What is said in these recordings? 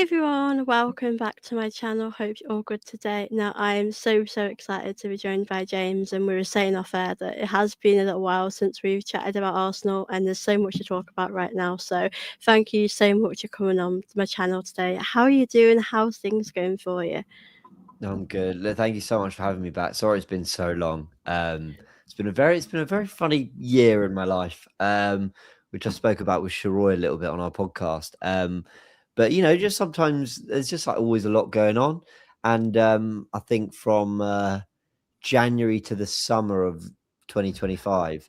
Hey everyone, welcome back to my channel. Hope you're all good today. Now, I'm so excited to be joined by James, and we were saying off air that it has been a little while since we've chatted about Arsenal, and there's so much to talk about right now. So, thank you so much for coming on to my channel today. How are you doing? How's things going for you? I'm good. Thank you so much for having me back. Sorry it's been so long. It's been a very funny year in my life, which I spoke about with Sharoy a little bit on our podcast. But just sometimes there's just like always a lot going on, and I think from January to the summer of 2025,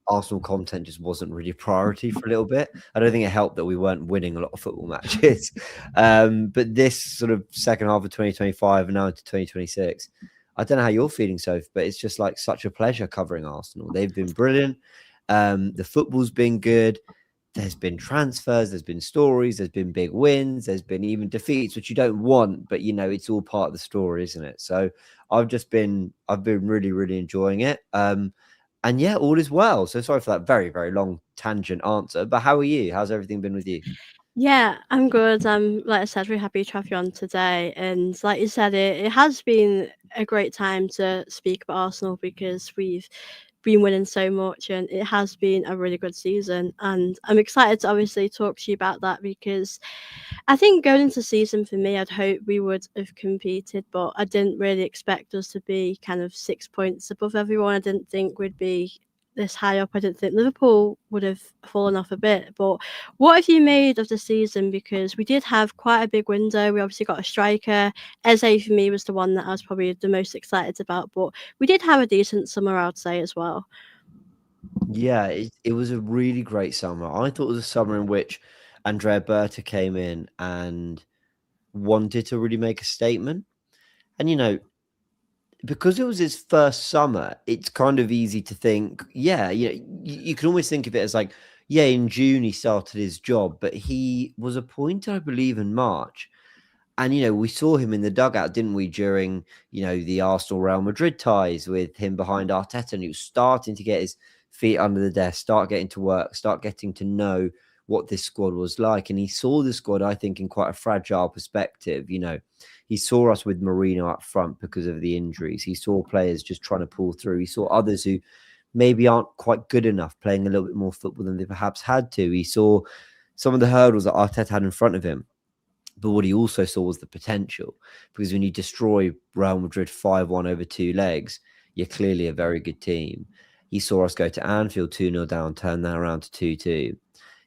Arsenal content just wasn't really a priority for a little bit. I don't think it helped that we weren't winning a lot of football matches. But this sort of second half of 2025 and now into 2026, I don't know how you're feeling, Soph, but it's just like such a pleasure covering Arsenal. They've been brilliant. The football's been good. There's been transfers, there's been stories, there's been big wins, there's been even defeats, which you don't want, but it's all part of the story, isn't it? So I've been really enjoying it. And yeah, all is well. So sorry for that very long tangent answer, but how are you? How's everything been with you? Yeah, I'm good. I'm, like I said, really happy to have you on today. And like you said, it has been a great time to speak about Arsenal because we've been winning so much and it has been a really good season. And I'm excited to obviously talk to you about that because I think going into season for me, I'd hoped we would have competed, but I didn't really expect us to be kind of 6 points above everyone. I didn't think we'd be this high up. I didn't think Liverpool would have fallen off a bit. But what have you made of the season? Because we did have quite a big window. We obviously got a striker. Eze for me was the one that I was probably the most excited about. But we did have a decent summer, I'd say, as well. Yeah, it was a really great summer. I thought it was a summer in which Andrea Berta came in and wanted to really make a statement. And because it was his first summer, it's kind of easy to think, yeah, you can almost think of it as like, yeah, in June he started his job, but he was appointed, I believe, in March. And we saw him in the dugout, didn't we, during the Arsenal Real Madrid ties with him behind Arteta, and he was starting to get his feet under the desk, start getting to work, start getting to know what this squad was like. And he saw the squad, I think, in quite a fragile perspective. He saw us with Marino up front because of the injuries. He saw players just trying to pull through. He saw others who maybe aren't quite good enough, playing a little bit more football than they perhaps had to. He saw some of the hurdles that Arteta had in front of him. But what he also saw was the potential, because when you destroy Real Madrid 5-1 over two legs, you're clearly a very good team. He saw us go to Anfield 2-0 down, turn that around to 2-2.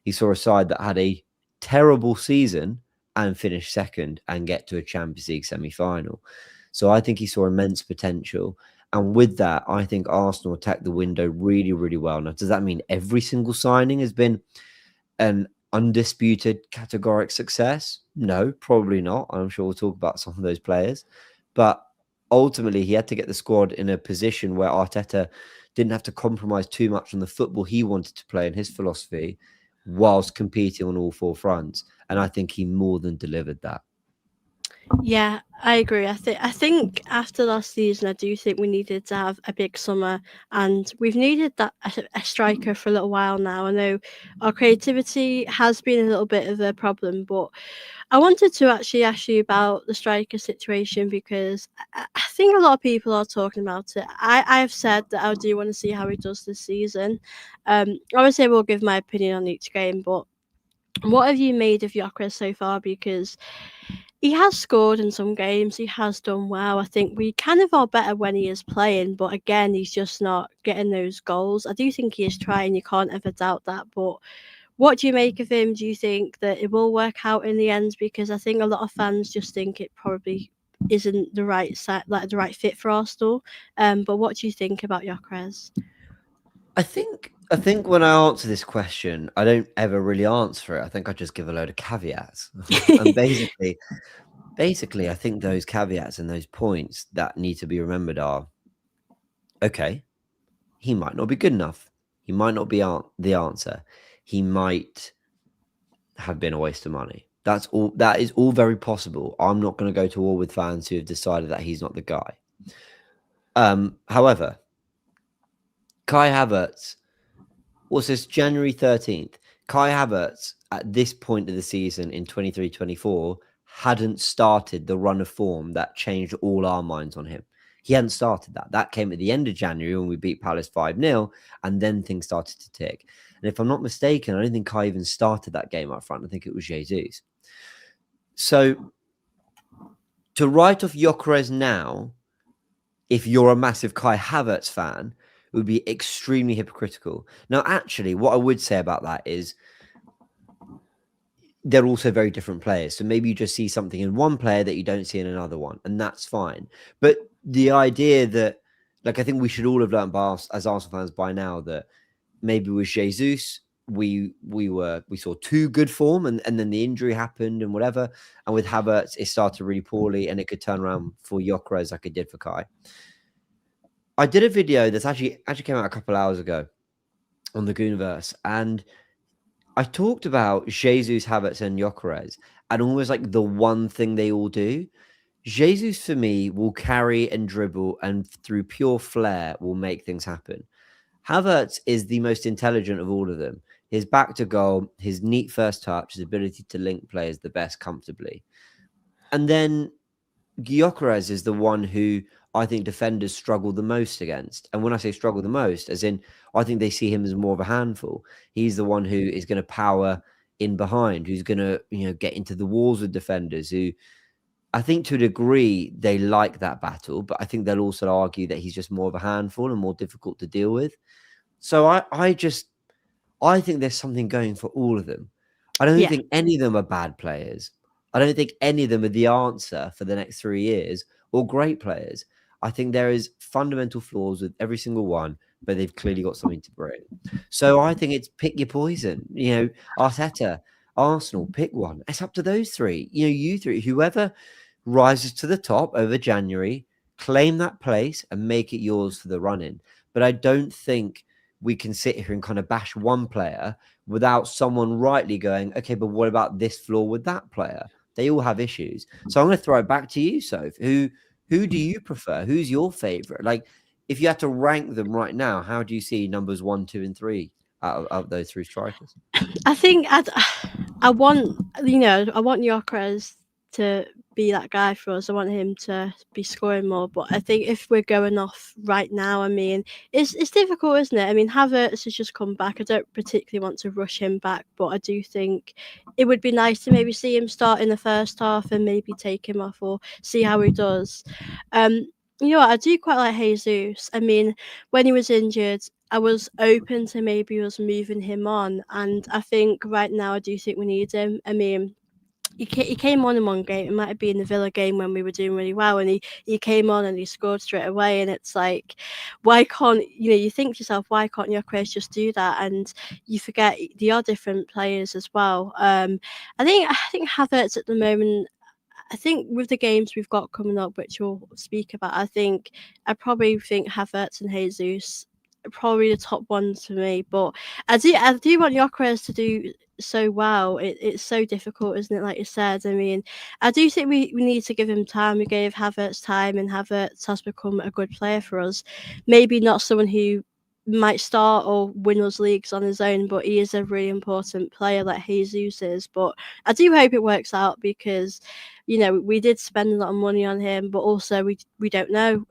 He saw a side that had a terrible season and finish second and get to a Champions League semi-final. So I think he saw immense potential. And with that, I think Arsenal attacked the window really well. Now, does that mean every single signing has been an undisputed categoric success? No, probably not. I'm sure we'll talk about some of those players. But ultimately, he had to get the squad in a position where Arteta didn't have to compromise too much on the football he wanted to play in his philosophy whilst competing on all four fronts. And I think he more than delivered that. Yeah, I agree. I think after last season, I do think we needed to have a big summer, and we've needed that a striker for a little while now. I know our creativity has been a little bit of a problem, but I wanted to actually ask you about the striker situation because I think a lot of people are talking about it. I've said that I do want to see how he does this season. Obviously, I will give my opinion on each game, but what have you made of Gyökeres so far? Because he has scored in some games. He has done well. I think we kind of are better when he is playing, but again, he's just not getting those goals. I do think he is trying. You can't ever doubt that. But what do you make of him? Do you think that it will work out in the end? Because I think a lot of fans just think it probably isn't the right like the right fit for Arsenal. But what do you think about Gyökeres? I think when I answer this question, I don't ever really answer it. I think I just give a load of caveats. And basically, I think those caveats and those points that need to be remembered are, okay, he might not be good enough. He might not be the answer. He might have been a waste of money. That's all. That is all very possible. I'm not going to go to war with fans who have decided that he's not the guy. However, Kai Havertz, what's this? January 13th. Kai Havertz at this point of the season in 23-24 hadn't started the run of form that changed all our minds on him. He hadn't started that. That came at the end of January when we beat Palace 5-0, and then things started to tick. And if I'm not mistaken, I don't think Kai even started that game up front. I think it was Jesus. So to write off Gyökeres now, if you're a massive Kai Havertz fan, it would be extremely hypocritical. Now, actually, what I would say about that is they're also very different players. So maybe you just see something in one player that you don't see in another one, and that's fine. But the idea that, like, I think we should all have learned as Arsenal fans by now that maybe with Jesus, we saw too good form, and then the injury happened and whatever. And with Havertz, it started really poorly, and it could turn around for Gyökeres like it did for Kai. I did a video that's actually came out a couple hours ago on the Goonerverse, and I talked about Jesus, Havertz, and Gyökeres, and almost like the one thing they all do. Jesus, for me, will carry and dribble, and through pure flair will make things happen. Havertz is the most intelligent of all of them. His back to goal, his neat first touch, his ability to link play is the best comfortably. And then Gyökeres is the one who I think defenders struggle the most against. And when I say struggle the most, as in I think they see him as more of a handful. He's the one who is going to power in behind, who's going to, get into the walls with defenders, who I think to a degree they like that battle, but I think they'll also argue that he's just more of a handful and more difficult to deal with. So I think there's something going for all of them. I don't Yeah. think any of them are bad players. I don't think any of them are the answer for the next 3 years or great players. I think there is fundamental flaws with every single one, but they've clearly got something to bring. So I think it's pick your poison. Arteta, Arsenal, pick one. It's up to those three. You three, whoever rises to the top over January, claim that place and make it yours for the run-in. But I don't think we can sit here and kind of bash one player without someone rightly going, okay, but what about this flaw with that player? They all have issues. So I'm going to throw it back to you, Soph. Who do you prefer? Who's your favorite? Like, if you had to rank them right now, how do you see numbers 1, 2, and 3 out of those three strikers? I think I want I want Gyökeres to be that guy for us. I want him to be scoring more. But I think if we're going off right now, I mean, it's difficult, isn't it? I mean, Havertz has just come back. I don't particularly want to rush him back, but I do think it would be nice to maybe see him start in the first half and maybe take him off or see how he does. You know what? I do quite like Jesus. I mean, when he was injured, I was open to maybe us moving him on, and I think right now I do think we need him. I mean, he came on in one game. It might have been the Villa game when we were doing really well, and he came on and he scored straight away. And it's like, why can't you think to yourself, why can't Gyökeres just do that? And you forget they are different players as well. I think Havertz at the moment. I think with the games we've got coming up, which we'll speak about, I probably think Havertz and Jesus are probably the top ones for me. But I do want Gyökeres to do so well. It's so difficult, isn't it? Like you said, I mean, I do think we need to give him time. We gave Havertz time, and Havertz has become a good player for us. Maybe not someone who might start or win us leagues on his own, but he is a really important player like Jesus is. But I do hope it works out because we did spend a lot of money on him, but also we don't know.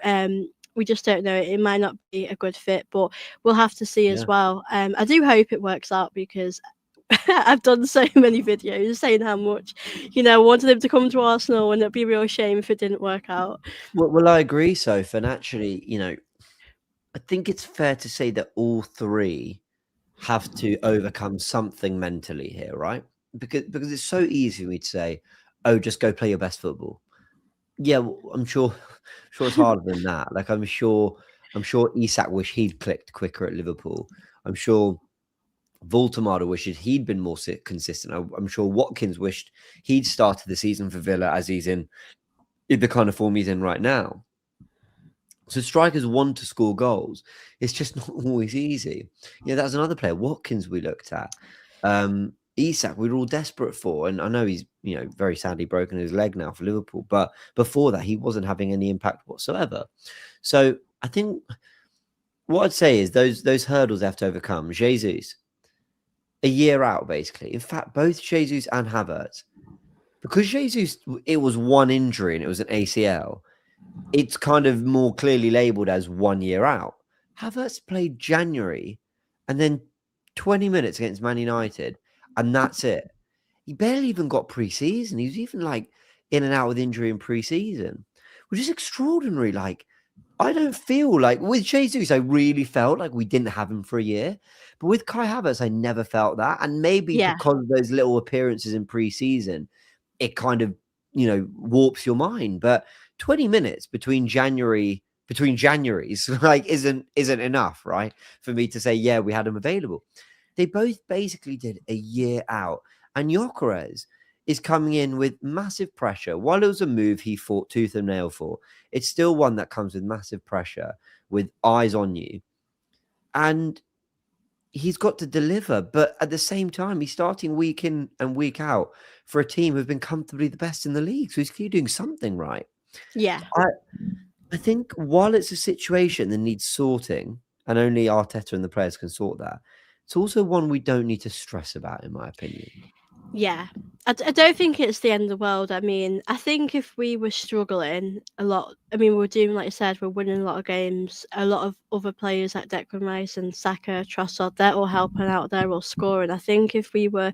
We just don't know. It might not be a good fit, but we'll have to see as Yeah. well. I do hope it works out because I've done so many videos saying how much, I wanted him to come to Arsenal, and it'd be a real shame if it didn't work out. Well, I agree, Soph. And actually, I think it's fair to say that all three have to overcome something mentally here, right? Because it's so easy for me to say, "Oh, just go play your best football." Yeah, well, I'm sure, sure it's harder than that. Like I'm sure Isak wished he'd clicked quicker at Liverpool. I'm sure Voltemada wishes he'd been more consistent. I'm sure Watkins wished he'd started the season for Villa as he's in the kind of form he's in right now. So strikers want to score goals. It's just not always easy. That's another player, Watkins, we looked at. Isak, we were all desperate for, and I know he's very sadly broken his leg now for Liverpool, but before that he wasn't having any impact whatsoever. So I think what I'd say is those hurdles they have to overcome. Jesus, a year out, basically. In fact, both Jesus and Havertz, because Jesus, it was one injury and it was an ACL, it's kind of more clearly labeled as 1 year out. Havertz played January and then 20 minutes against Man United, and that's it. He barely even got pre-season. He was even like in and out with injury in pre-season, which is extraordinary. Like, I don't feel like with Jesus, I really felt like we didn't have him for a year. But with Kai Havertz, I never felt that. And maybe Yeah, because of those little appearances in pre-season, it kind of, warps your mind. But 20 minutes between Januaries, like isn't enough, right? For me to say, yeah, we had him available. They both basically did a year out. And Gyökeres is coming in with massive pressure. While it was a move he fought tooth and nail for, it's still one that comes with massive pressure, with eyes on you. And he's got to deliver. But at the same time, he's starting week in and week out for a team who've been comfortably the best in the league. So he's clearly doing something right. yeah. So I think while it's a situation that needs sorting, and only Arteta and the players can sort that, it's also one we don't need to stress about, in my opinion. Yeah, I don't think it's the end of the world. I mean, I think if we were struggling a lot, I mean, we're doing, like you said, we're winning a lot of games. A lot of other players like Declan Rice and Saka, Trossard, they're all helping out, they're all scoring. I think if we were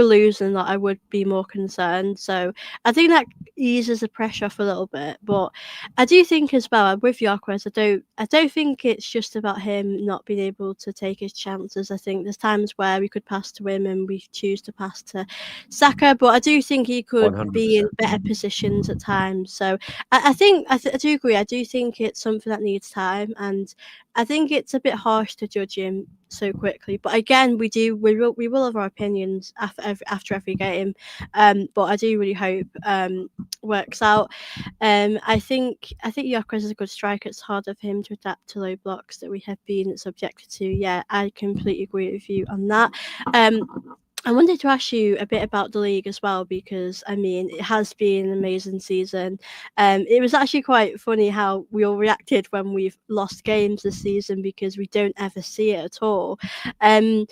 losing, that I would be more concerned. So I think that eases the pressure off a little bit. But I do think as well with Gyökeres, I don't think it's just about him not being able to take his chances. I think there's times where we could pass to him and we choose to pass to Saka, but I do think he could be in 100%. better positions at times. So I do agree. I do think it's something that needs time, and I think it's a bit harsh to judge him so quickly. But again, we will have our opinions after every game. But I do really hope works out. I think Gyökeres is a good striker. It's harder for him to adapt to low blocks that we have been subjected to. Yeah, I completely agree with you on that. I wanted to ask you a bit about the league as well, because I mean it has been an amazing season. It was actually quite funny how we all reacted when we've lost games this season, because we don't ever see it at all. Um,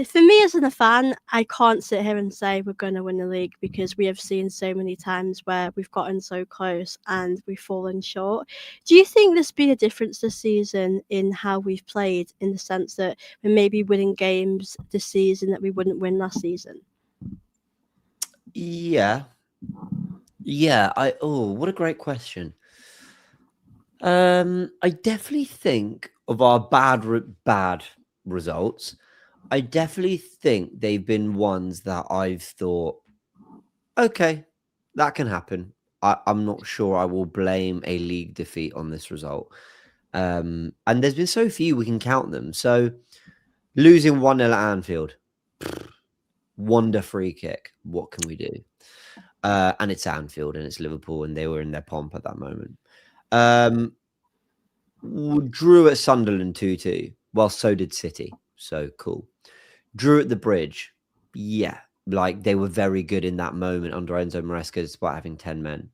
for me as a fan, I can't sit here and say we're going to win the league, because we have seen so many times where we've gotten so close and we've fallen short. Do you think there's been a difference this season in how we've played, in the sense that we're maybe winning games this season that we wouldn't win last season? Yeah. Yeah. What a great question. I definitely think of our bad results. I definitely think they've been ones that I've thought, okay, that can happen. I'm not sure I will blame a league defeat on this result. And there's been so few we can count them. So losing 1-0 at Anfield, wonder free kick. What can we do? And it's Anfield and it's Liverpool, and they were in their pomp at that moment. Drew at Sunderland 2-2. Well, so did City. So cool. Drew at the Bridge. Yeah, like they were very good in that moment under Enzo Maresca, despite having 10 men.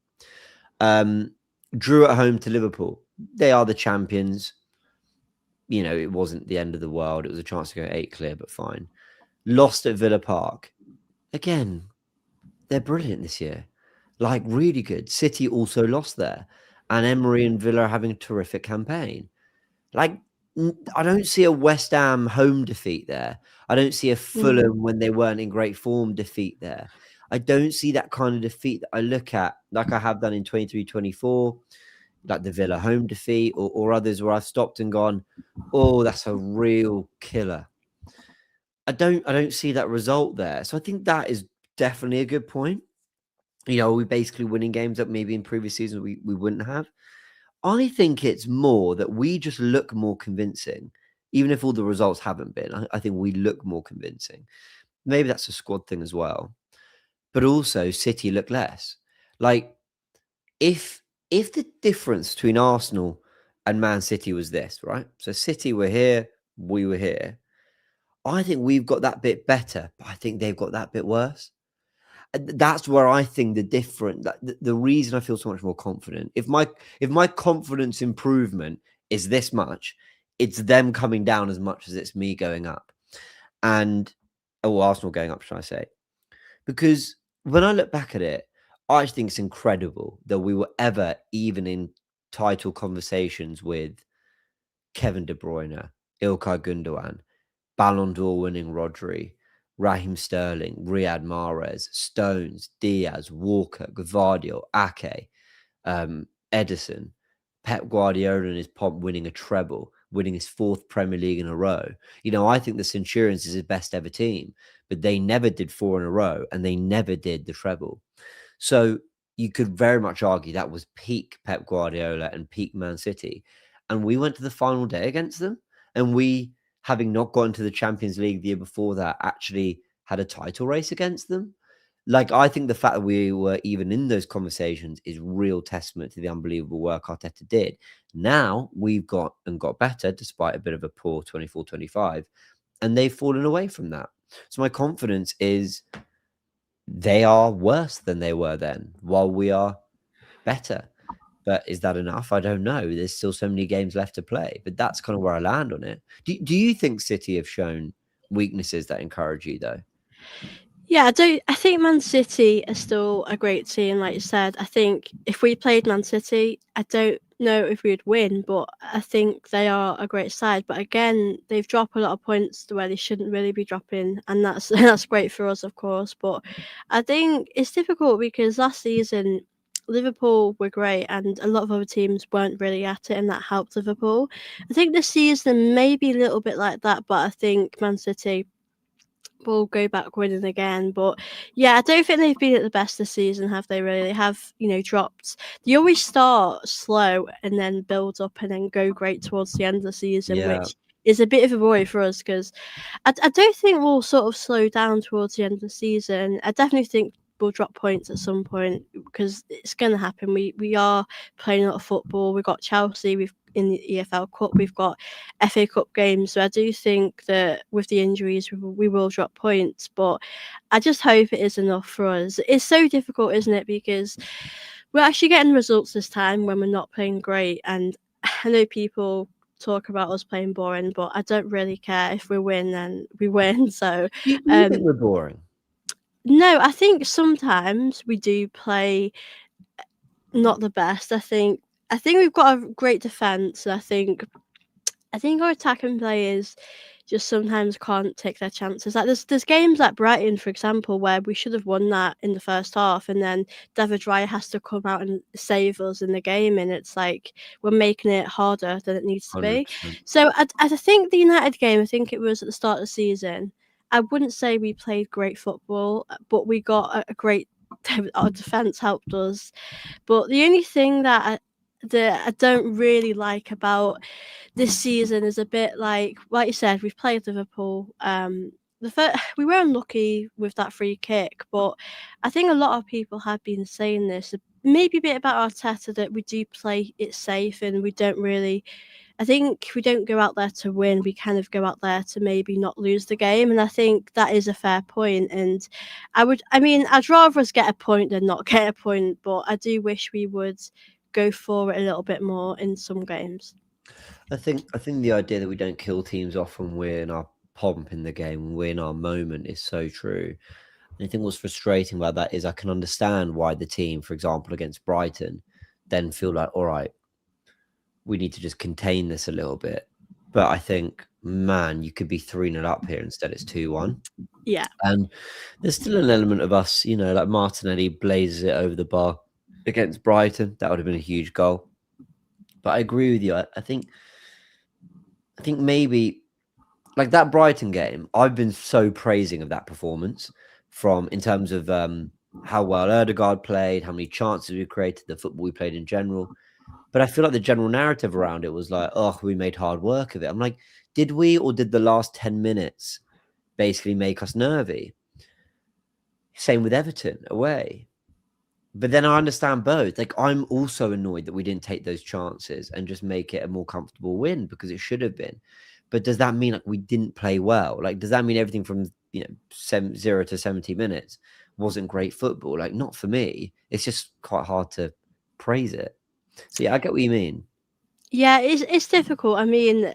Drew at home to Liverpool. They are the champions. It wasn't the end of the world. It was a chance to go 8 clear, but fine. Lost at Villa Park. Again, they're brilliant this year. Like, really good. City also lost there. And Emery and Villa are having a terrific campaign. Like, I don't see a West Ham home defeat there. I don't see a Mm. Fulham when they weren't in great form defeat there. I don't see that kind of defeat that I look at, like I have done in 23-24, like the Villa home defeat, or others where I've stopped and gone, oh, that's a real killer. I don't see that result there. So I think that is definitely a good point. We're basically winning games that maybe in previous seasons we wouldn't have. I think it's more that we just look more convincing, even if all the results haven't been. I think we look more convincing. Maybe that's a squad thing as well. But also City look less. Like, if the difference between Arsenal and Man City was this, right? So City were here, we were here. I think we've got that bit better, but I think they've got that bit worse. That's where I think the reason I feel so much more confident. If my confidence improvement is this much, it's them coming down as much as it's me going up. and Arsenal going up, should I say? Because when I look back at it, I just think it's incredible that we were ever even in title conversations with Kevin De Bruyne, Ilkay Gundogan, Ballon d'Or winning Rodri, Raheem Sterling, Riyad Mahrez, Stones, Diaz, Walker, Gvardiol, Ake, Edison, Pep Guardiola and his pomp winning a treble, winning his fourth Premier League in a row. I think the Centurions is his best ever team, but they never did four in a row and they never did the treble. So you could very much argue that was peak Pep Guardiola and peak Man City. And we went to the final day against them. And we, having not gone to the Champions League the year before that, actually had a title race against them. Like, I think the fact that we were even in those conversations is real testament to the unbelievable work Arteta did. Now we've got better despite a bit of a poor 24-25, and they've fallen away from that. So my confidence is they are worse than they were then, while we are better. But is that enough? I don't know. There's still so many games left to play, but that's kind of where I land on it. Do you think City have shown weaknesses that encourage you, though? Yeah, I don't. I think Man City are still a great team, like you said. I think if we played Man City, I don't know if we'd win, but I think they are a great side. But again, they've dropped a lot of points to where they shouldn't really be dropping, and that's that's great for us, of course. But I think it's difficult because last season Liverpool were great, and a lot of other teams weren't really at it, and that helped Liverpool. I think this season may be a little bit like that, but I think Man City will go back winning again. But yeah, I don't think they've been at the best this season, have they really? They have, dropped. They always start slow and then build up and then go great towards the end of the season, Yeah. which is a bit of a worry for us because I don't think we'll sort of slow down towards the end of the season. I definitely think we'll drop points at some point because it's going to happen. We are playing a lot of football. We've got Chelsea. We've in the EFL Cup. We've got FA Cup games. So I do think that with the injuries, we will drop points. But I just hope it is enough for us. It's so difficult, isn't it? Because we're actually getting results this time when we're not playing great. And I know people talk about us playing boring, but I don't really care. If we win, then we win. So Do you think um, we're boring? no, I think sometimes we do play not the best. I think we've got a great defense. I think our attacking players just sometimes can't take their chances. Like there's games like Brighton, for example, where we should have won that in the first half, and then David Raya has to come out and save us in the game, and it's like we're making it harder than it needs to be. 100%. So I think the United game, I think it was at the start of the season. I wouldn't say we played great football, but we got a great. Our defense helped us, but the only thing that I don't really like about this season is a bit like you said, we've played Liverpool. We were unlucky with that free kick, but I think a lot of people have been saying this. Maybe a bit about Arteta that we do play it safe and we don't really. I think we don't go out there to win. We kind of go out there to maybe not lose the game, and I think that is a fair point. And I'd rather us get a point than not get a point, but I do wish we would go for it a little bit more in some games. I think the idea that we don't kill teams off when we're in our pomp in the game, when we're in our moment, is so true. And I think what's frustrating about that is I can understand why the team, for example, against Brighton, then feel like, all right, we need to just contain this a little bit. But I think, man, you could be 3-0 up here. Instead, it's 2-1. Yeah. And there's still an element of us, like Martinelli blazes it over the bar against Brighton. That would have been a huge goal. But I agree with you. I think maybe like that Brighton game, I've been so praising of that performance from in terms of how well Erdegaard played, how many chances we created, the football we played in general. But I feel like the general narrative around it was like, oh, we made hard work of it. I'm like, did we, or did the last 10 minutes basically make us nervy? Same with Everton away. But then I understand both. Like, I'm also annoyed that we didn't take those chances and just make it a more comfortable win because it should have been. But does that mean like we didn't play well? Like, does that mean everything from 0 to 70 minutes wasn't great football? Like, not for me. It's just quite hard to praise it. So yeah, I get what you mean. Yeah, it's difficult. I mean,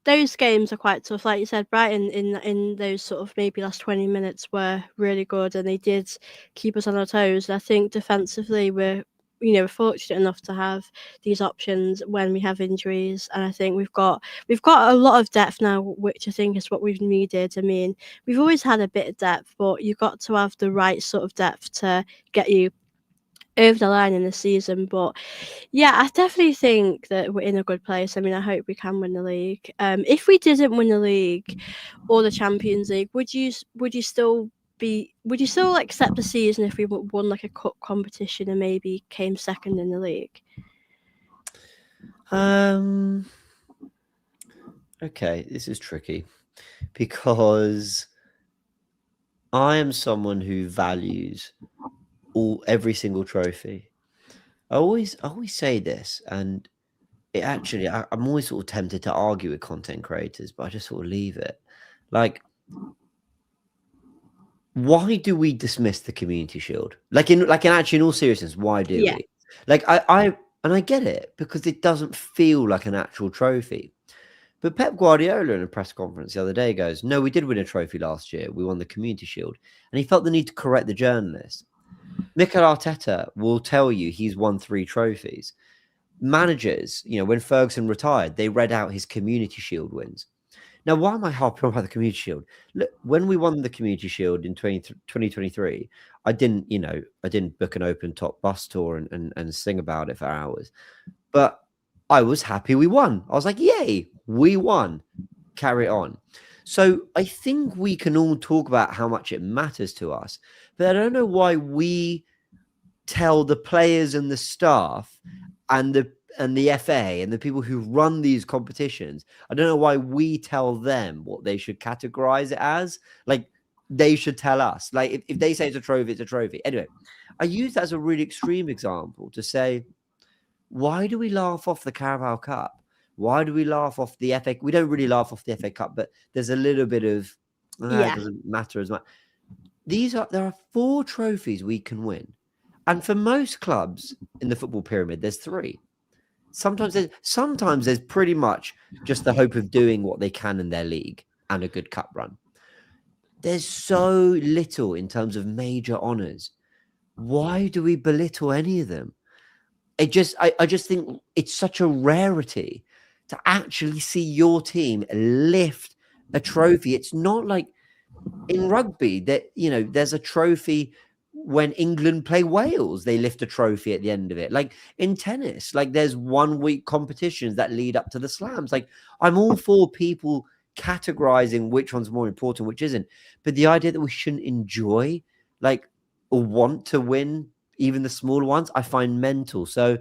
those games are quite tough. Like you said, Brighton in those sort of maybe last 20 minutes were really good, and they did keep us on our toes. And I think defensively we're fortunate enough to have these options when we have injuries, and I think we've got a lot of depth now, which I think is what we've needed. I mean, we've always had a bit of depth, but you've got to have the right sort of depth to get you over the line in the season. But yeah, I definitely think that we're in a good place. I mean, I hope we can win the league. If we didn't win the league or the Champions League, would you still accept the season if we won like a cup competition and maybe came second in the league? Um, okay, this is tricky because I am someone who values every single trophy. I always say this, and it actually I'm always sort of tempted to argue with content creators, but I just sort of leave it. Like, why do we dismiss the Community Shield? Actually in all seriousness, why do Yeah, we? I get it because it doesn't feel like an actual trophy. But Pep Guardiola in a press conference the other day goes, "No, we did win a trophy last year. We won the Community Shield," and he felt the need to correct the journalist. Mikel Arteta will tell you he's won 3 trophies. Managers, when Ferguson retired, they read out his Community Shield wins. Now, why am I harping on about the Community Shield? Look, when we won the Community Shield in 2023, I didn't book an open top bus tour and sing about it for hours, but I was happy we won. I was like, yay, we won. Carry on. So I think we can all talk about how much it matters to us, but I don't know why we tell the players and the staff and the FA and the people who run these competitions. I don't know why we tell them what they should categorize it as. Like, they should tell us. Like, if they say it's a trophy, it's a trophy. Anyway, I use that as a really extreme example to say, why do we laugh off the Carabao Cup? Why do we laugh off the FA? We don't really laugh off the FA Cup, but there's a little bit of it yeah, doesn't matter as much. There are 4 trophies we can win. And for most clubs in the football pyramid, there's 3. Sometimes there's pretty much just the hope of doing what they can in their league and a good cup run. There's so little in terms of major honours. Why do we belittle any of them? I just think it's such a rarity to actually see your team lift a trophy. It's not like in rugby that there's a trophy when England play Wales, they lift a trophy at the end of it. Like in tennis, like there's 1 week competitions that lead up to the slams. Like, I'm all for people categorizing which one's more important, which isn't. But the idea that we shouldn't enjoy, like, or want to win even the smaller ones, I find mental. So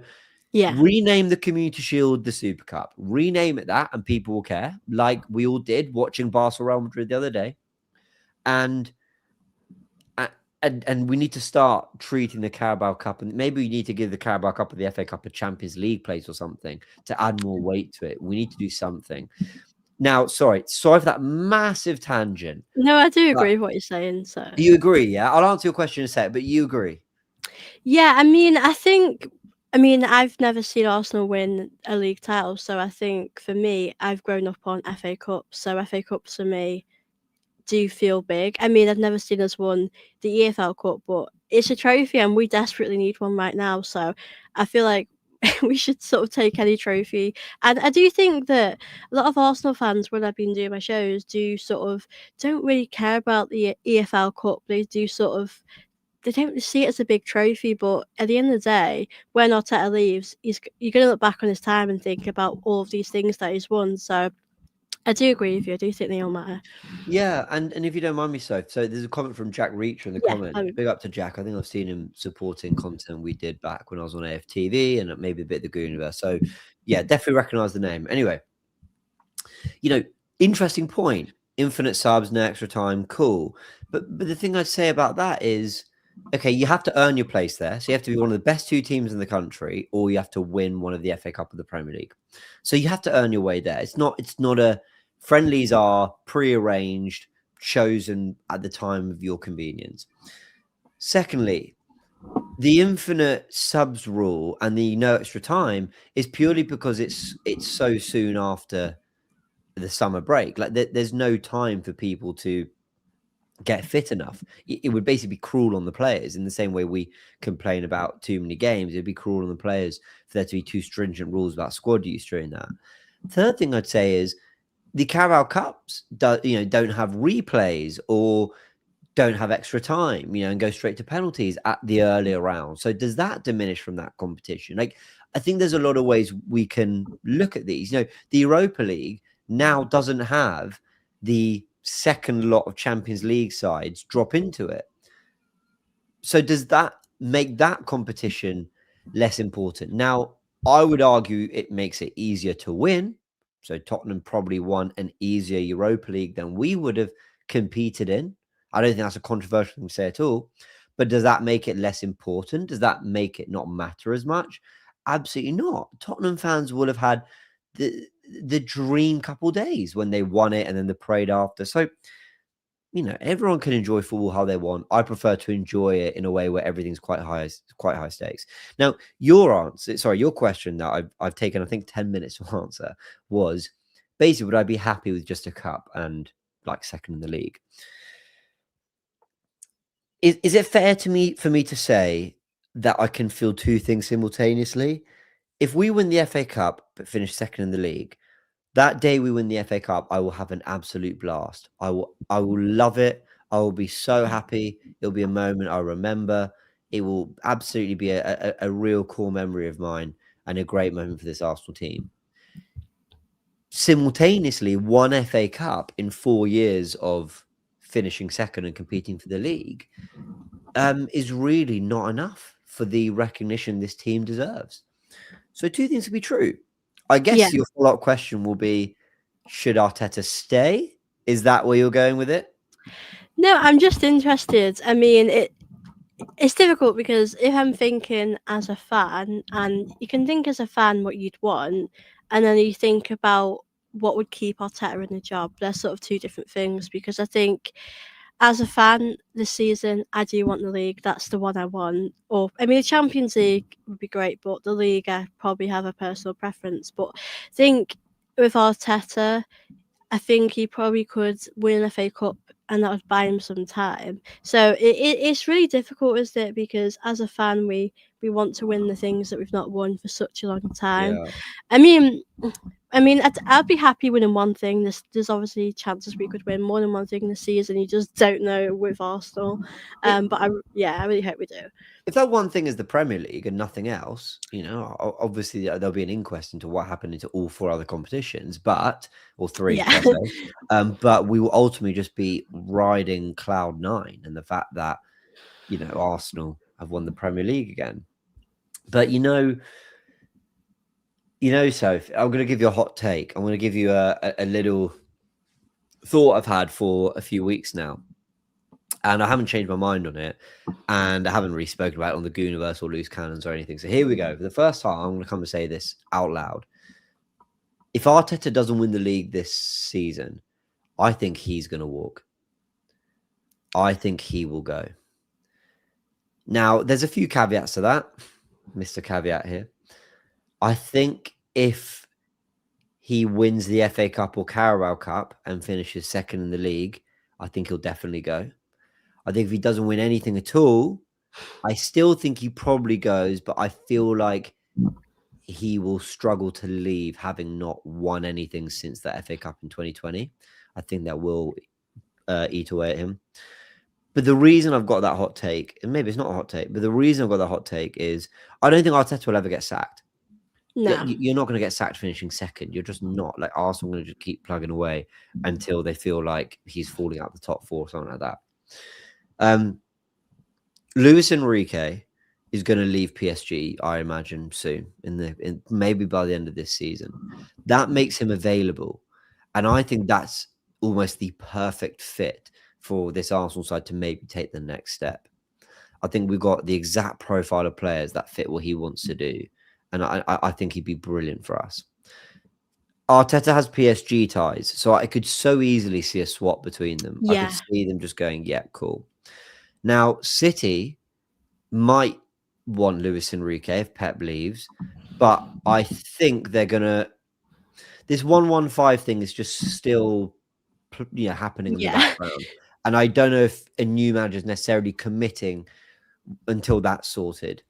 yeah. rename the Community Shield the Super Cup. Rename it that, and people will care, like we all did watching Barcelona Real Madrid the other day. And and we need to start treating the Carabao Cup, and maybe we need to give the Carabao Cup or the FA Cup a Champions League place or something to add more weight to it. We need to do something. Now, sorry for that massive tangent. No, I do But agree with what you're saying. So you agree, yeah? I'll answer your question in a sec, but you agree. yeah, I mean, I've never seen Arsenal win a league title, so I think for me, I've grown up on FA Cups, so FA Cups for me do feel big. I mean, I've never seen us won the EFL Cup, but it's a trophy and we desperately need one right now. So I feel like we should sort of take any trophy. And I do think that a lot of Arsenal fans, when I've been doing my shows, don't really care about the EFL Cup. They don't see it as a big trophy, but at the end of the day, when Arteta leaves, you're going to look back on his time and think about all of these things that he's won. So I do agree with you. I do think they all matter. Yeah, and if you don't mind me, so there's a comment from Jack Reacher in the Yeah, comments. Big up to Jack. I think I've seen him supporting content we did back when I was on AFTV and maybe a bit of the Goonerverse. So yeah, definitely recognize the name. Anyway, interesting point. Infinite subs, no extra time, cool. But the thing I'd say about that is, okay, you have to earn your place there. So you have to be one of the best 2 teams in the country, or you have to win one of the FA Cup or the Premier League. So you have to earn your way there. It's not a friendlies are pre-arranged, chosen at the time of your convenience. Secondly, the infinite subs rule and the no extra time is purely because it's so soon after the summer break. Like there's no time for people to get fit enough. It would basically be cruel on the players in the same way we complain about too many games. It'd be cruel on the players for there to be too stringent rules about squad use during that. Third thing I'd say is the Carabao Cups don't have replays or don't have extra time, and go straight to penalties at the earlier round. So does that diminish from that competition? Like, I think there's a lot of ways we can look at these. The Europa League now doesn't have the second lot of Champions League sides drop into it. So does that make that competition less important? Now, I would argue it makes it easier to win. So Tottenham probably won an easier Europa League than we would have competed in. I don't think that's a controversial thing to say at all. But does that make it less important? Does that make it not matter as much? Absolutely not. Tottenham fans will have had the dream couple days when they won it and then the parade after. So, everyone can enjoy football how they want. I prefer to enjoy it in a way where everything's quite high stakes. Now, your question that I've taken, I think, 10 minutes to answer was basically, would I be happy with just a cup and like second in the league? Is it fair for me to say that I can feel two things simultaneously? If we win the FA Cup but finish second in the league, that day we win the FA Cup, I will have an absolute blast. I will love it. I will be so happy. It'll be a moment I'll remember. It will absolutely be a real core memory of mine and a great moment for this Arsenal team. Simultaneously, one FA Cup in 4 years of finishing second and competing for the league is really not enough for the recognition this team deserves. So two things can be true. I guess your follow-up question will be, should Arteta stay? Is that where you're going with it? No, I'm just interested. I mean, it's difficult because if I'm thinking as a fan, and you can think as a fan what you'd want, and then you think about what would keep Arteta in the job, they're sort of two different things. Because I think as a fan this season, I do want the league. That's the one I want. Or, I mean, the Champions League would be great, but the league, I probably have a personal preference. But I think with Arteta, I think he probably could win a FA Cup and that would buy him some time. So it's really difficult, isn't it? Because as a fan, we want to win the things that we've not won for such a long time. Yeah. I mean, I'd be happy winning one thing. There's obviously chances we could win more than one thing this season. You just don't know with Arsenal. But I really hope we do. If that one thing is the Premier League and nothing else, obviously there'll be an inquest into what happened into all 4 other competitions, or 3, Yeah. but we will ultimately just be riding cloud 9 and the fact that, Arsenal have won the Premier League again. But Soph, I'm going to give you a hot take. I'm going to give you a little thought I've had for a few weeks now. And I haven't changed my mind on it. And I haven't really spoken about it on the Goonerverse or Loose Cannons or anything. So here we go. For the first time, I'm going to come and say this out loud. If Arteta doesn't win the league this season, I think he's going to walk. I think he will go. Now, there's a few caveats to that. Mr. Caveat here. I think if he wins the FA Cup or Carabao Cup and finishes second in the league, I think he'll definitely go. I think if he doesn't win anything at all, I still think he probably goes, but I feel like he will struggle to leave having not won anything since the FA Cup in 2020. I think that will eat away at him. But the reason I've got that hot take, and maybe it's not a hot take, but the reason I've got that hot take is I don't think Arteta will ever get sacked. No. You're not going to get sacked finishing second. You're just not. Like, Arsenal are going to just keep plugging away until they feel like he's falling out the top 4 or something like that. Luis Enrique is going to leave PSG, I imagine, soon, maybe by the end of this season. That makes him available. And I think that's almost the perfect fit for this Arsenal side to maybe take the next step. I think we've got the exact profile of players that fit what he wants to do. And I think he'd be brilliant for us. Arteta has PSG ties, so I could so easily see a swap between them. Yeah. I could see them just going, yeah, cool. Now, City might want Luis Enrique if Pep leaves, but I think they're this 1-1-5 thing is just still happening in the Yeah. background. And I don't know if a new manager is necessarily committing until that's sorted.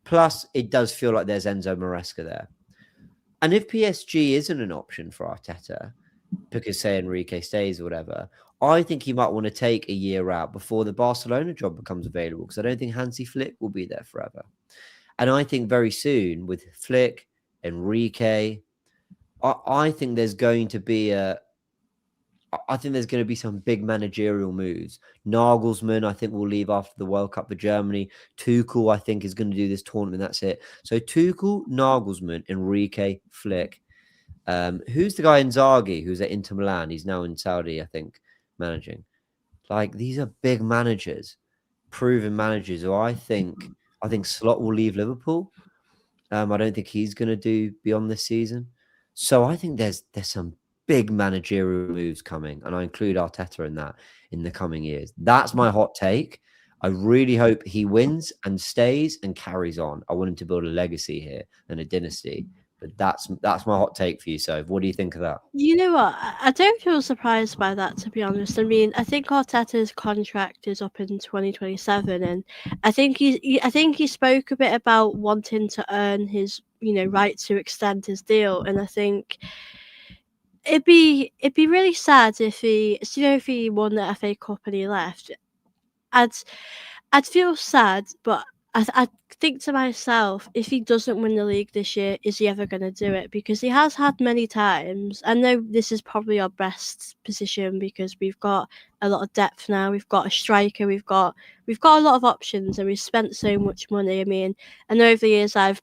Plus, it does feel like there's Enzo Maresca there. And if PSG isn't an option for Arteta, because say Enrique stays or whatever, I think he might want to take a year out before the Barcelona job becomes available, because I don't think Hansi Flick will be there forever. And I think very soon with Flick, Enrique, I think there's going to be some big managerial moves. Nagelsmann, I think, will leave after the World Cup for Germany. Tuchel, I think, is going to do this tournament. That's it. So Tuchel, Nagelsmann, Enrique, Flick. Who's the guy Inzaghi who's at Inter Milan? He's now in Saudi, I think, managing. Like, these are big managers, proven managers. Who I think Slot will leave Liverpool. I don't think he's going to do beyond this season. So I think there's some big managerial moves coming, and I include Arteta in that in the coming years. That's my hot take. I really hope he wins and stays and carries on. I want him to build a legacy here and a dynasty. But that's my hot take for you. So, what do you think of that? You know what? I don't feel surprised by that, to be honest. I mean, I think Arteta's contract is up in 2027, and I think he spoke a bit about wanting to earn his, right to extend his deal, and I think it'd be really sad if if he won the FA Cup and he left. I'd I'd feel sad, but I think to myself, if he doesn't win the league this year, is he ever going to do it? Because he has had many times. I know this is probably our best position because we've got a lot of depth now. We've got a striker. We've got a lot of options, and we've spent so much money. I mean, I know over the years I've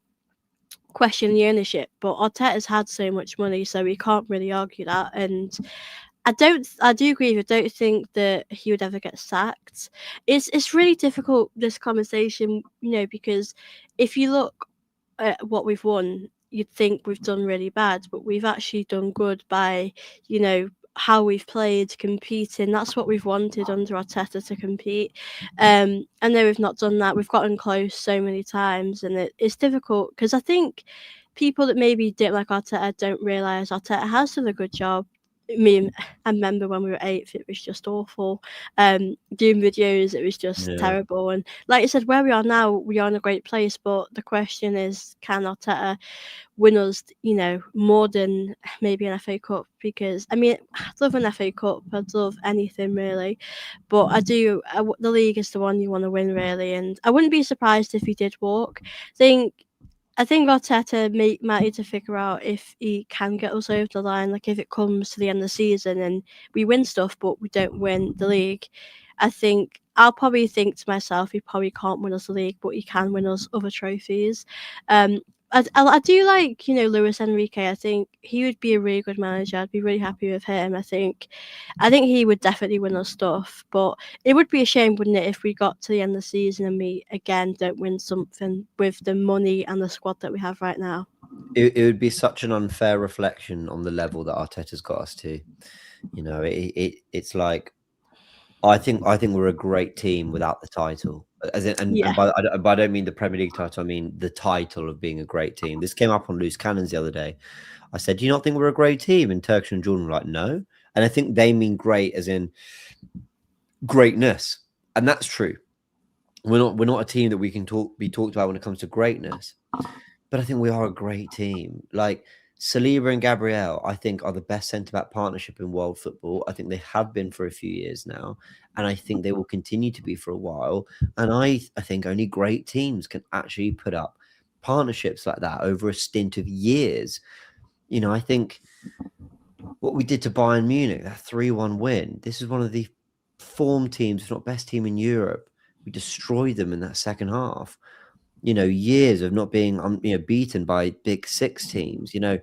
questioned the ownership, but Arteta's had so much money, so we can't really argue that. And I do agree with you. I don't think that he would ever get sacked. It's really difficult, this conversation, because if you look at what we've won, you'd think we've done really bad, but we've actually done good by, how we've played, competing. That's what we've wanted under Arteta, to compete. I know we've not done that. We've gotten close so many times, and it's difficult because I think people that maybe don't like Arteta don't realise Arteta has done a good job. I mean, I remember when we were eighth, it was just awful. Doing videos, it was just Yeah. terrible. And like I said, where we are now, we are in a great place. But the question is, can Arteta win us, more than maybe an FA Cup? Because I mean, I'd love an FA Cup. I'd love anything really, but the league is the one you want to win really. And I wouldn't be surprised if he did walk. Think I think Arteta might need to figure out if he can get us over the line. Like if it comes to the end of the season and we win stuff, but we don't win the league, I think I'll probably think to myself, he probably can't win us the league, but he can win us other trophies. Um, I do like Luis Enrique. I think he would be a really good manager. I'd be really happy with him. I think he would definitely win us stuff, but it would be a shame, wouldn't it, if we got to the end of the season and we again don't win something with the money and the squad that we have right now. It would be such an unfair reflection on the level that Arteta's got us to. It's like I think we're a great team without the title. As in, and Yeah. by I don't mean the Premier League title. I mean the title of being a great team. This came up on Loose Cannons the other day. I said, "Do you not think we're a great team?" And Turkish and Jordan were like, "No." And I think they mean great as in greatness, and that's true. We're not a team that we can be talked about when it comes to greatness. But I think we are a great team. Like Saliba and Gabriel, I think are the best centre back partnership in world football. I think they have been for a few years now, and I think they will continue to be for a while. And I think only great teams can actually put up partnerships like that over a stint of years. I think what we did to Bayern Munich, that 3-1 win, this is one of the form teams, if not best team in Europe. We destroyed them in that second half. Years of not being beaten by big six teams. The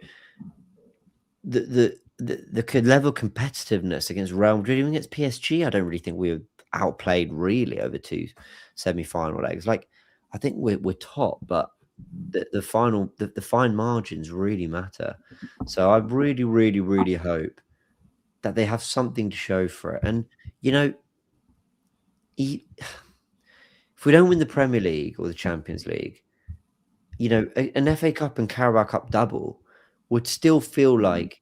level of competitiveness against Real Madrid, even against PSG, I don't really think we were outplayed really over two semi-final legs. Like I think we're top, but the fine margins really matter. So I really, really, really hope that they have something to show for it. And if we don't win the Premier League or the Champions League, an FA Cup and Carabao Cup double would still feel like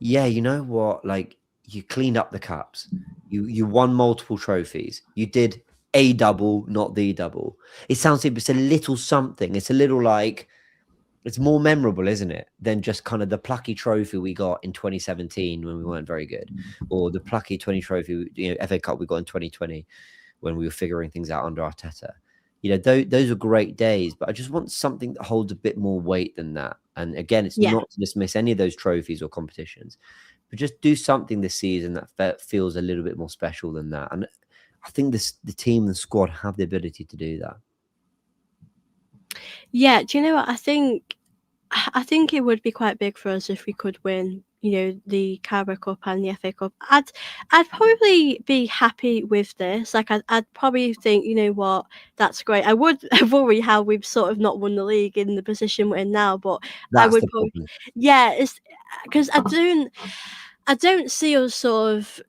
Yeah, you know what? Like you cleaned up the cups. You won multiple trophies. You did a double, not the double. It sounds simple. It's a little something. It's a little like it's more memorable, isn't it, than just kind of the plucky trophy we got in 2017 when we weren't very good, or the plucky 20 trophy, FA Cup we got in 2020 when we were figuring things out under Arteta. Those are great days, but I just want something that holds a bit more weight than that. And again, it's Yeah. not to dismiss any of those trophies or competitions, but just do something this season that feels a little bit more special than that. And I think the team and the squad have the ability to do that. Yeah, do you know what? I think it would be quite big for us if we could win, the Carabao Cup and the FA Cup. I'd probably be happy with this. Like I'd probably think, you know what, that's great. I would worry how we've sort of not won the league in the position we're in now, but I That's would the probably, problem. yeah, it's because I don't see us sort of,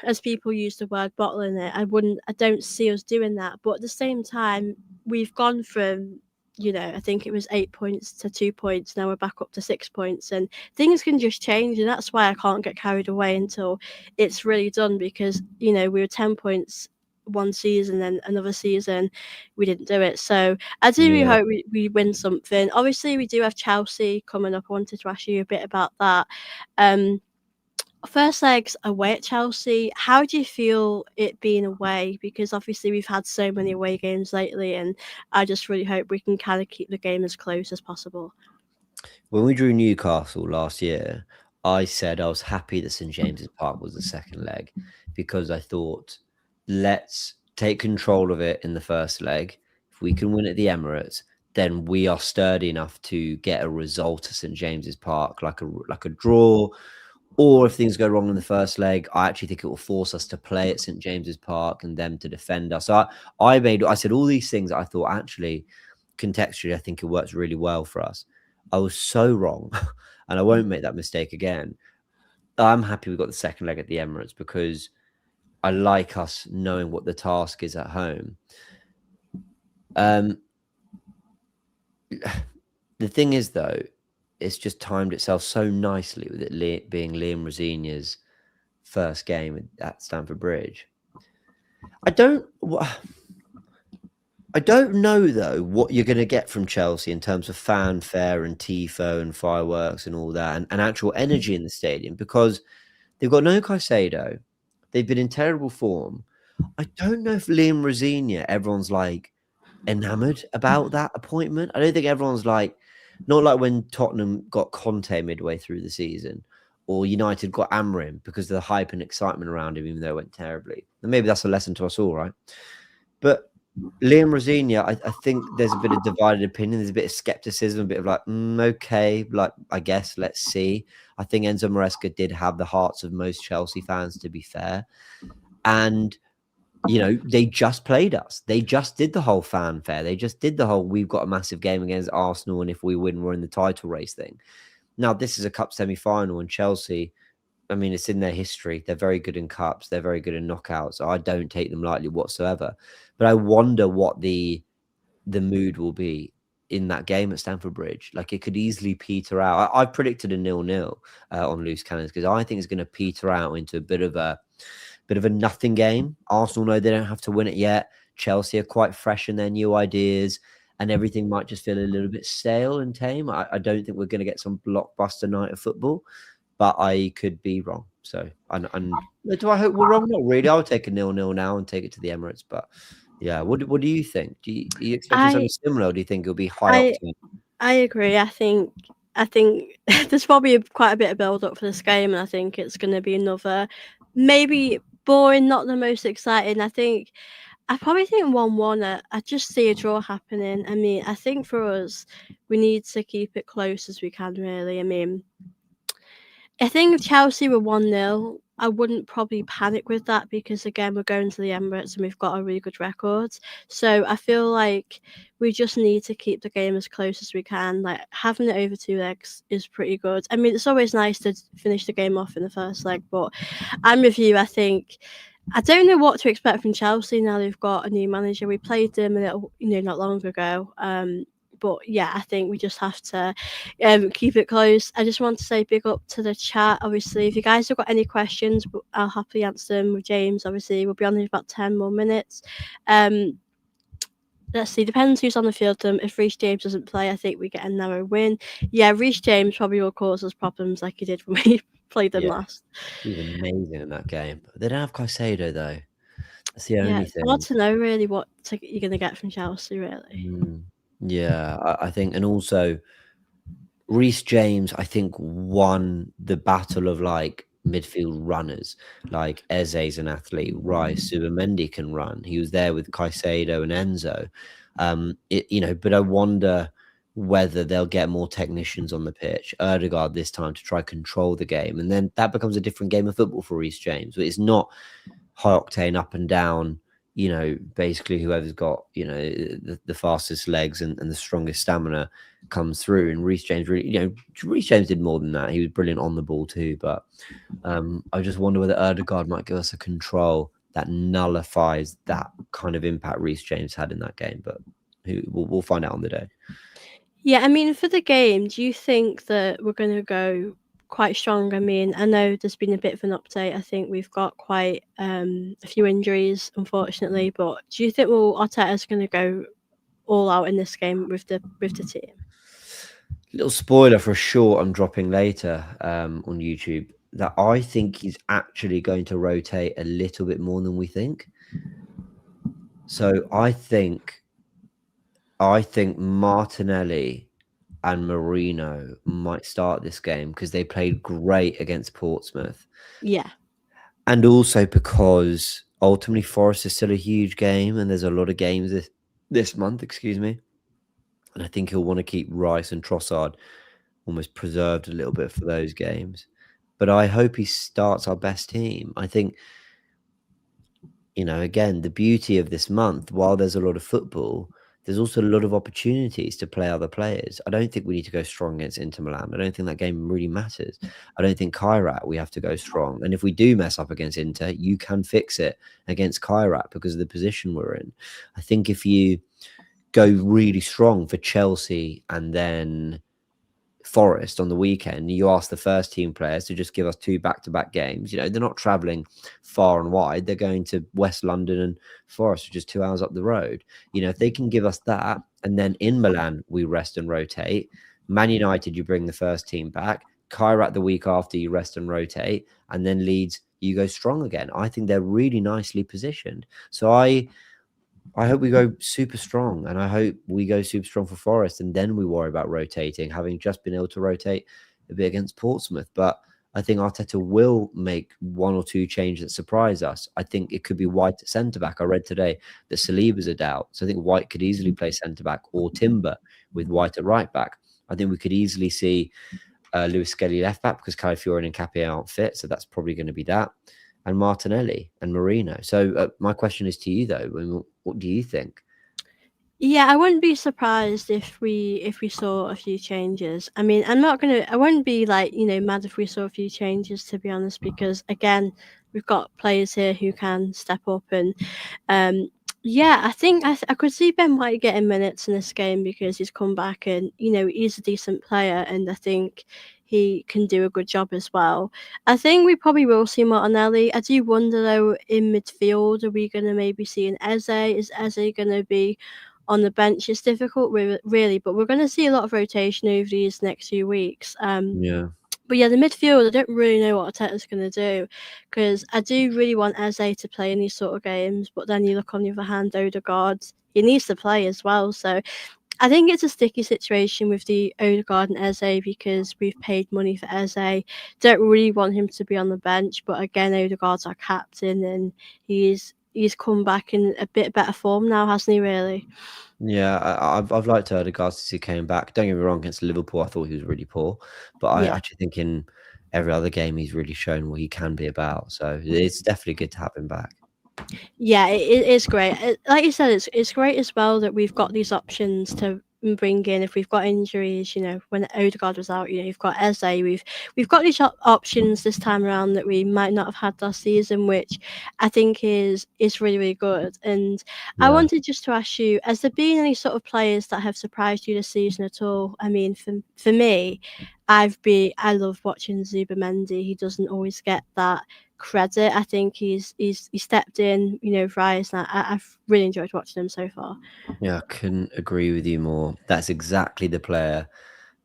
as people use the word, bottling it. I don't see us doing that. But at the same time, we've gone from, I think it was 8 points to 2 points. Now we're back up to 6 points, and things can just change. And that's why I can't get carried away until it's really done, because, we were 10 points one season, and another season we didn't do it. So I do really Yeah. hope we win something. Obviously, we do have Chelsea coming up. I wanted to ask you a bit about that. Um, First legs away at Chelsea. How do you feel it being away? Because obviously we've had so many away games lately, and I just really hope we can kind of keep the game as close as possible. When we drew Newcastle last year, I said I was happy that St James's Park was the second leg because I thought, let's take control of it in the first leg. If we can win at the Emirates, then we are sturdy enough to get a result at St James's Park, like a draw. Or if things go wrong in the first leg, I actually think it will force us to play at St James's Park and them to defend us. So I said all these things. I thought actually, contextually, I think it works really well for us. I was so wrong, and I won't make that mistake again. I'm happy we got the second leg at the Emirates because I like us knowing what the task is at home. Um, the thing is, though, it's just timed itself so nicely with it being Liam Rosenior's first game at Stamford Bridge. I don't. I don't know though what you're going to get from Chelsea in terms of fanfare and tifo and fireworks and all that, and actual energy in the stadium because they've got no Caicedo. They've been in terrible form. I don't know if Liam Rosenior, everyone's like enamored about that appointment. I don't think everyone's like, not like when Tottenham got Conte midway through the season, or United got Amrim because of the hype and excitement around him, even though it went terribly. And maybe that's a lesson to us all, right? But Liam Rosenior, I think there's a bit of divided opinion. There's a bit of skepticism, a bit of like, okay, like I guess let's see. I think Enzo Maresca did have the hearts of most Chelsea fans, to be fair, and they just played us. They just did the whole fanfare. They just did the whole we've got a massive game against Arsenal, and if we win, we're in the title race thing. Now, this is a cup semi-final, and Chelsea, I mean, it's in their history. They're very good in cups. They're very good in knockouts. I don't take them lightly whatsoever. But I wonder what the mood will be in that game at Stamford Bridge. Like it could easily peter out. I've predicted a 0-0 on loose cannons because I think it's going to peter out into a bit of a nothing game. Arsenal know they don't have to win it yet. Chelsea are quite fresh in their new ideas, and everything might just feel a little bit stale and tame. I don't think we're going to get some blockbuster night of football, but I could be wrong. So, and do I hope we're wrong? Not really. I'll take a 0-0 now and take it to the Emirates. But yeah, what do you think? Are you expecting something I similar, or do you think it'll be high I octane? I agree. I think there's probably quite a bit of build up for this game, and I think it's going to be another maybe boring, not the most exciting. I probably think 1-1. I just see a draw happening. I mean, I think for us, we need to keep it close as we can. Really, I mean, I think if Chelsea were 1-0, I wouldn't probably panic with that because again we're going to the Emirates and we've got a really good record. So I feel like we just need to keep the game as close as we can. Like having it over two legs is pretty good. I mean, it's always nice to finish the game off in the first leg, but I'm with you. I don't know what to expect from Chelsea now they've got a new manager. We played them a little, not long ago. But yeah, I think we just have to keep it close. I just want to say big up to the chat. Obviously, if you guys have got any questions, I'll happily answer them with James. Obviously, we'll be on in about 10 more minutes. Um, let's see, depends who's on the field. If Reece James doesn't play, I think we get a narrow win. Yeah, Reece James probably will cause us problems like he did when we played them Yeah, last. he was amazing in that game. They don't have Caicedo though. That's the Yeah, only it's hard thing. to know really what you're going to get from Chelsea, really. Mm, yeah, I think, and also Reece James, I think, won the battle of like midfield runners. Like Eze's an athlete, Rice, Subamendi can run. He was there with Caicedo and Enzo. But I wonder whether they'll get more technicians on the pitch. Erdegaard this time to try control the game, and then that becomes a different game of football for Reece James. But it's not high octane up and down. Basically whoever's got the fastest legs and the strongest stamina comes through. And Reece James really, Reece James did more than that. He was brilliant on the ball too. But I just wonder whether Erdegaard might give us a control that nullifies that kind of impact Reece James had in that game. But we'll find out on the day. Yeah, I mean, for the game, do you think that we're going to go quite strong? I mean, I know there's been a bit of an update. I think we've got quite a few injuries, unfortunately. But do you think Arteta's going to go all out in this game with the team? Little spoiler for a short I'm dropping later on YouTube, that I think he's actually going to rotate a little bit more than we think. So I think Martinelli and Marino might start this game because they played great against Portsmouth. Yeah. And also because ultimately Forest is still a huge game and there's a lot of games this month, excuse me. And I think he'll want to keep Rice and Trossard almost preserved a little bit for those games. But I hope he starts our best team. I think, again, the beauty of this month, while there's a lot of football, there's also a lot of opportunities to play other players. I don't think we need to go strong against Inter Milan. I don't think that game really matters. I don't think Kairat, we have to go strong. And if we do mess up against Inter, you can fix it against Kairat because of the position we're in. I think if you go really strong for Chelsea and then Forest on the weekend, you ask the first team players to just give us 2 back-to-back games. They're not traveling far and wide. They're going to West London and Forest, which is 2 hours up the road. If they can give us that, and then in Milan, we rest and rotate. Man United, you bring the first team back. Kairat the week after, you rest and rotate. And then Leeds, you go strong again. I think they're really nicely positioned. So I hope we go super strong, and I hope we go super strong for Forest, and then we worry about rotating, having just been able to rotate a bit against Portsmouth. But I think Arteta will make 1 or 2 changes that surprise us. I think it could be White at centre-back. I read today that Saliba's a doubt, so I think White could easily play centre-back, or Timber with White at right-back. I think we could easily see Lewis Skelly left-back because Calafiori and Capia aren't fit, so that's probably going to be that. And Martinelli and Marino. So my question is to you, though. What do you think? Yeah, I wouldn't be surprised if we saw a few changes. I mean, I wouldn't be like, mad if we saw a few changes, to be honest, because again, we've got players here who can step up. And yeah, I think I could see Ben White getting minutes in this game because he's come back and he's a decent player, and I think he can do a good job as well. I think we probably will see Martinelli. I do wonder though, in midfield, are we going to maybe see an Eze? Is Eze going to be on the bench? It's difficult, really, but we're going to see a lot of rotation over these next few weeks. Yeah. But yeah, the midfield, I don't really know what Arteta's going to do, because I do really want Eze to play in these sort of games. But then you look on the other hand, Odegaard, he needs to play as well. So I think it's a sticky situation with the Odegaard and Eze because we've paid money for Eze. Don't really want him to be on the bench, but again, Odegaard's our captain, and he's come back in a bit better form now, hasn't he? Really. Yeah, I've liked Odegaard since he came back. Don't get me wrong, against Liverpool, I thought he was really poor. But I Yeah. actually think in every other game, he's really shown what he can be about. So it's definitely good to have him back. Yeah, it is great. Like you said, it's great as well that we've got these options to and bring in if we've got injuries. When Odegaard was out, you've got Eze. We've got these options this time around that we might not have had last season, which I think is really really good. And I Yeah. wanted just to ask you, has there been any sort of players that have surprised you this season at all? I mean, for me, I love watching Zubimendi. He doesn't always get that credit. I think he stepped in, rise, and I've really enjoyed watching him so far. Yeah, I couldn't agree with you more. That's exactly the player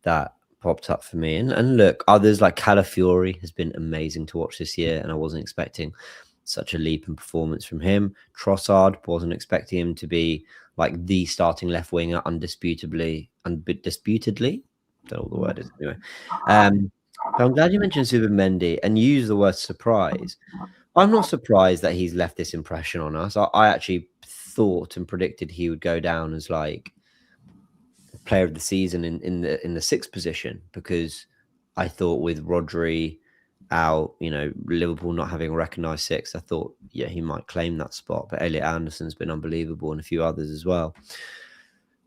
that popped up for me. And look, others like Calafiori has been amazing to watch this year, and I wasn't expecting such a leap in performance from him. Trossard, wasn't expecting him to be like the starting left winger undisputedly. Don't know what the word is anyway. But I'm glad you mentioned Zubimendi and you used the word surprise. I'm not surprised that he's left this impression on us. I actually thought and predicted he would go down as like player of the season in the sixth position, because I thought with Rodri out, Liverpool not having a recognised six, I thought, yeah, he might claim that spot. But Elliot Anderson's been unbelievable and a few others as well.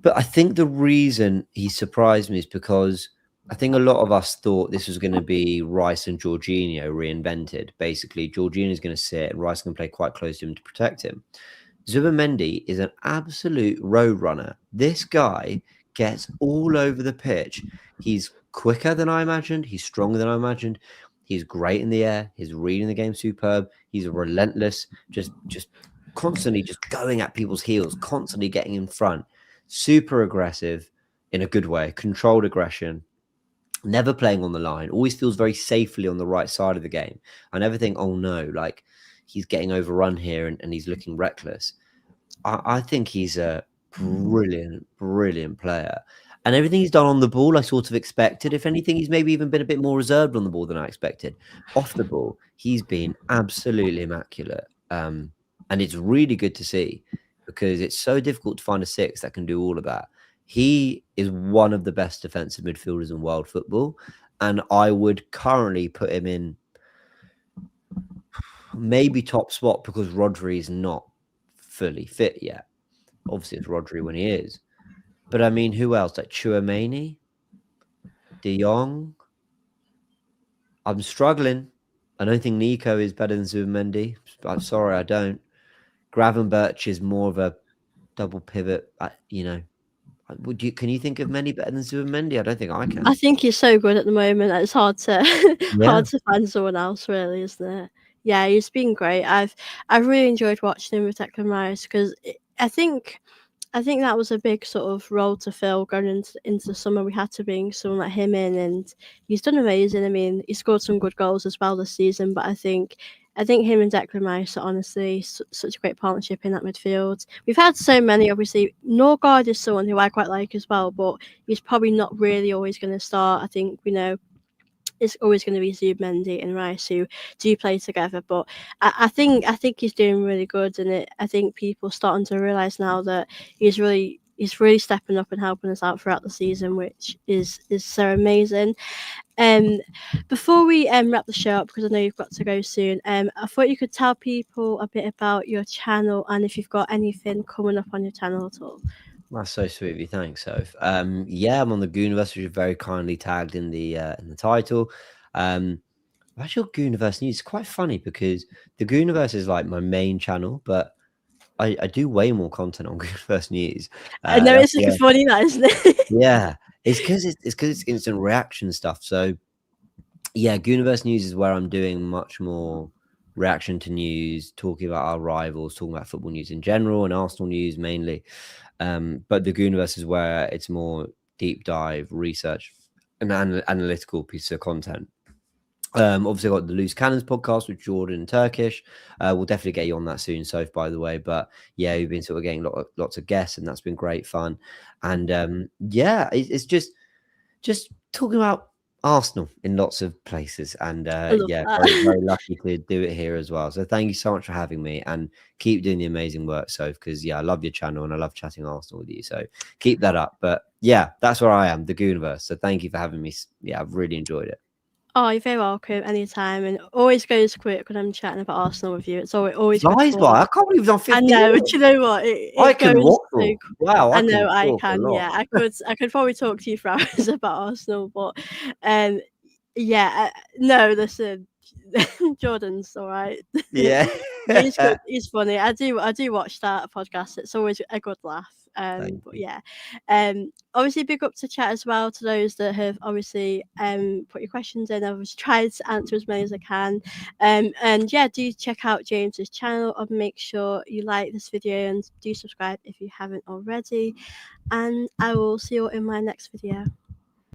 But I think the reason he surprised me is because I think a lot of us thought this was going to be Rice and Jorginho reinvented. Basically, Jorginho's going to sit and Rice can play quite close to him to protect him. Zubimendi is an absolute road runner. This guy gets all over the pitch. He's quicker than I imagined. He's stronger than I imagined. He's great in the air. He's reading the game superb. He's relentless, just constantly just going at people's heels, constantly getting in front. Super aggressive in a good way, controlled aggression, never playing on the line, always feels very safely on the right side of the game. I never think, oh no, like he's getting overrun here and he's looking reckless. I think he's a brilliant, brilliant player. And everything he's done on the ball, I sort of expected. If anything, he's maybe even been a bit more reserved on the ball than I expected. Off the ball, he's been absolutely immaculate. And it's really good to see, because it's so difficult to find a six that can do all of that. He is one of the best defensive midfielders in world football. And I would currently put him in maybe top spot, because Rodri is not fully fit yet. Obviously, it's Rodri when he is. But I mean, who else? Like Chouameni, De Jong. I'm struggling. I don't think Nico is better than Zubimendi. I'm sorry, I don't. Gravenberch is more of a double pivot. Can you think of many better than Zubimendi? I don't think I can. I think he's so good at the moment. It's hard to Yeah. hard to find someone else, really, isn't it? Yeah, he's been great. I've really enjoyed watching him with Declan Rice, because I think that was a big sort of role to fill going into the summer. We had to bring someone like him in, and he's done amazing. I mean, he scored some good goals as well this season. But I think him and Declan Rice are honestly such a great partnership in that midfield. We've had so many. Obviously, Norgard is someone who I quite like as well, but he's probably not really always going to start. I think it's always going to be Zubimendi and Rice who do play together. But I think he's doing really good, and I think people are starting to realise now that he's really stepping up and helping us out throughout the season, which is so amazing. Um, Before we wrap the show up, because I know you've got to go soon, I thought you could tell people a bit about your channel and if you've got anything coming up on your channel at all. That's so sweet of you. Thanks, Soph. Yeah, I'm on the Goonerverse, which is very kindly tagged in the title. Actually, Goonerverse News is quite funny, because the Goonerverse is like my main channel, but I do way more content on Goonerverse News. I know That's it's like funny, that isn't it? yeah, it's because it's instant reaction stuff. So yeah, Goonerverse News is where I'm doing much more reaction to news, talking about our rivals, talking about football news in general and Arsenal news mainly. But the Goonerverse is where it's more deep dive research and analytical piece of content. Obviously, I got the Loose Cannons podcast with Jordan in Turkish. We'll definitely get you on that soon, Soph, by the way. But yeah, we've been sort of getting lots of guests, and that's been great fun. And yeah, it's just talking about Arsenal in lots of places. And I love yeah, very, that. very lucky to do it here as well. So thank you so much for having me, and keep doing the amazing work, Soph, because yeah, I love your channel and I love chatting Arsenal with you. So keep that up. But yeah, that's where I am, the Goonerverse. So thank you for having me. Yeah, I've really enjoyed it. Oh, you're very welcome anytime, and always goes quick when I'm chatting about Arsenal with you. It's always good Flies by. fun. I can't believe we've done I 50 know, but minutes. you know what? I It can goes so. waffle. Wow, I I know can I talk a can. lot. Yeah, I could probably talk to you for hours about Arsenal, but um, yeah. No, listen, Jordan's all right. Yeah. He's good. He's funny. I do watch that podcast. It's always a good laugh. Thank But you. yeah, obviously big up to chat as well to those that have obviously put your questions in. I've tried to answer as many as I can. And yeah, do check out James's channel and make sure you like this video and do subscribe if you haven't already. And I will see you in my next video.